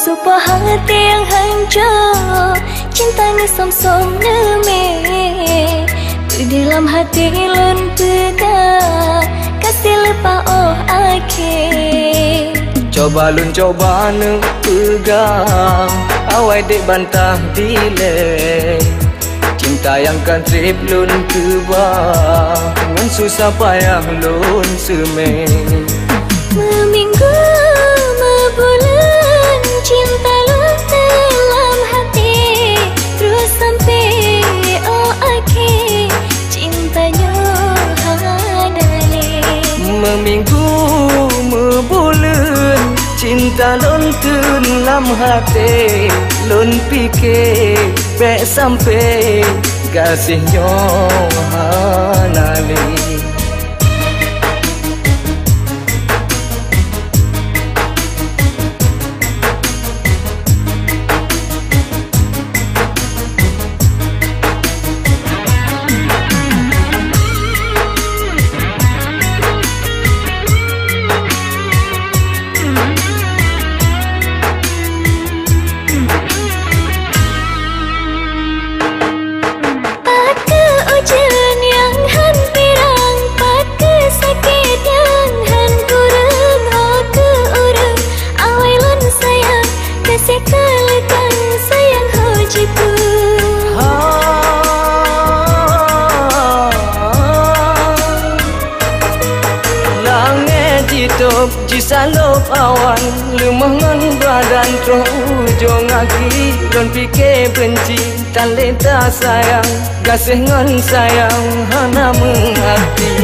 sebuah hati yang hancur, cintanya som-som neme. Di dalam hati lun pegang, kasih lepas oh akhir. Coba lun coba nu pegang, awai dek bantah dile. Cinta yang kan trip lun kebang, dengan susah payah lun semeng. Meminggu mebulan, cinta lun dalam hati, terus sampai oh akhir, cintanya hadale. Meminggu mebulan, cinta lun dalam hati, lun fikir bek sampai kasihnya hanali. Hidup jisalop awan, lumangan badan terus ujung aki. Don fikir benci, tak leta sayang, kasih ngan sayang hana menghati.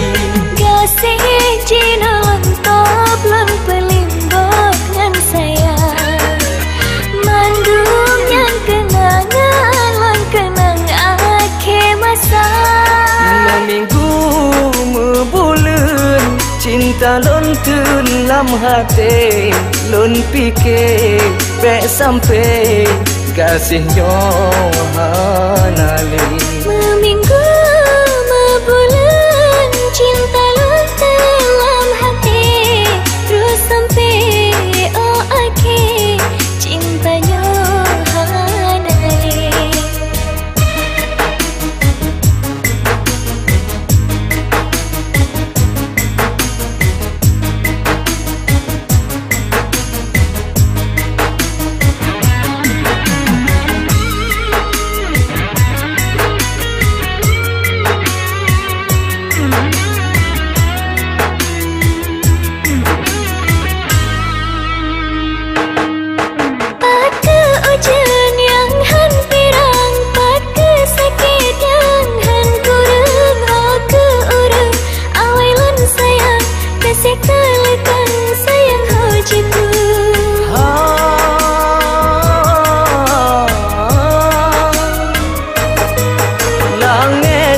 Kasih jinan top lan pelimbok ngan sayang, mandung yang kenangan lan kenang akhir masa. Meminggu mebulan, cinta lun dalam hati, lun fikir bek sampai kasihnya hanali. Meminggu mebulan, cinta lun dalam hati, terus sampai oh akhir, cintanya hanali.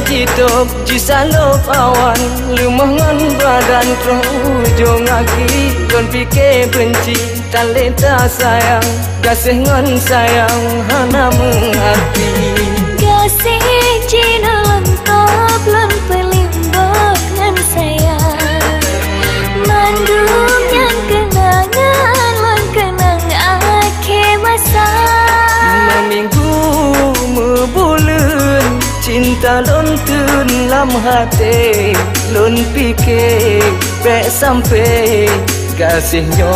Hidup jisalop awan, lumangan badan terus ujung aki. Don fikir benci, tak leta sayang, kasih ngan sayang hana menghati. Kasih jinan top lan pelimbok ngan sayang, mandung yang kenangan lan kenang akhir masa. Meminggu mebulan, cinta lun dalam hati, lun fikir bek sampai kasihnya